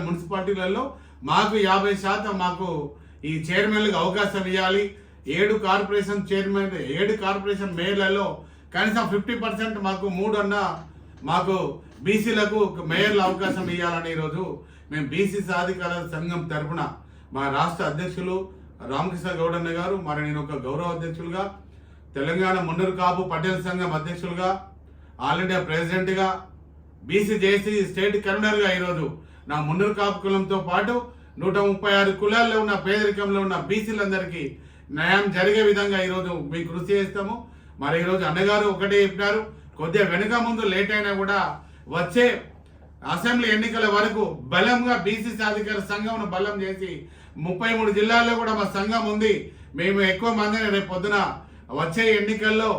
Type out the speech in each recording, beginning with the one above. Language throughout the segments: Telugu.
మున్సిపాలిటీలలో మాకు 50% మాకు ఈ చైర్మన్లకు అవకాశం ఇవ్వాలి. 7 కార్పొరేషన్ చైర్మన్ 7 కార్పొరేషన్ మేయర్లలో కనీసం 50% మాకు 3 అన్న మాకు బీసీలకు మేయర్ల అవకాశం ఇవ్వాలని ఈరోజు మేము బీసీ సాధికార సంఘం తరఫున మా రాష్ట్ర అధ్యక్షులు రామకృష్ణ గౌడన్న గారు, మరి నేను ఒక గౌరవ అధ్యక్షులుగా, తెలంగాణ మున్నూరు కాపు పటేల్ సంఘం అధ్యక్షులుగా, ఆల్ ఇండియా ప్రెసిడెంట్గా, బీసీ జేసీ స్టేట్ కన్వీనర్గా ఈరోజు నా మున్నూరు కాపు కులంతో పాటు 136 కులాల్లో ఉన్న పేదరికంలో ఉన్న బీసీలందరికీ న్యాయం జరిగే విధంగా ఈరోజు మీకు కృషి చేస్తాము. మరి ఈరోజు అన్నగారు ఒకటే చెప్పినారు, కొద్దిగా వెనుక ముందు లేట్ అయినా కూడా వచ్చే అసెంబ్లీ ఎన్నికల వరకు బలంగా బీసీ సాధికార సంఘంను బలం చేసి 33 జిల్లాల్లో కూడా మా సంఘం ఉంది. మేము ఎక్కువ మందిని రేపు పొద్దున వచ్చే ఎన్నికల్లో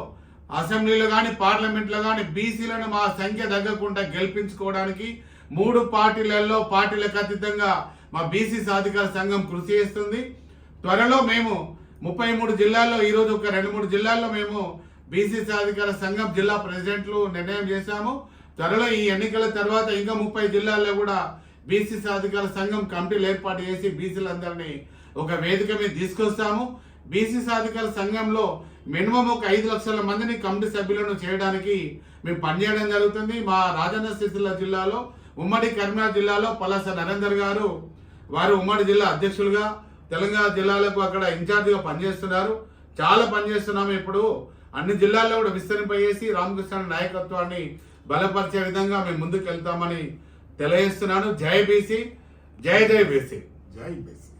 అసెంబ్లీలో కానీ పార్లమెంట్లో కానీ బీసీలను మా సంఖ్య తగ్గకుండా గెలిపించుకోవడానికి 3 పార్టీలలో పార్టీలకు అతీతంగా మా బీసీ సాధికార సంఘం కృషి చేస్తుంది. త్వరలో మేము 33 జిల్లాల్లో ఈరోజు ఒక 2-3 జిల్లాల్లో మేము బీసీ సాధికార సంఘం జిల్లా ప్రెసిడెంట్లు నిర్ణయం చేశాము. త్వరలో ఈ ఎన్నికల తర్వాత ఇంకా 30 జిల్లాల్లో కూడా బీసీ సాధికార సంఘం కమిటీలు ఏర్పాటు చేసి బీసీలందరినీ ఒక వేదిక మీద తీసుకొస్తాము. బీసీ సాధికార సంఘంలో మినిమం ఒక 5 లక్షల మందిని కమిటీ సభ్యులను చేయడానికి మేము పనిచేయడం జరుగుతుంది. మా రాజన్న సిరిసిల్ల జిల్లాలో, ఉమ్మడి కరీంనగర్ జిల్లాలో పలాస నరేందర్ గారు వారు ఉమ్మడి జిల్లా అధ్యక్షులుగా, తెలంగాణ జిల్లాలకు అక్కడ ఇన్ఛార్జిగా పనిచేస్తున్నారు. చాలా పనిచేస్తున్నాము. ఇప్పుడు అన్ని జిల్లాల్లో కూడా విస్తరింపజేసి రామకృష్ణ నాయకత్వాన్ని బలపరిచే విధంగా మేము ముందుకు వెళ్తామని తెలియజేస్తున్నాను. జై బీసీ, జై జై బీసీ, జై బీసీ.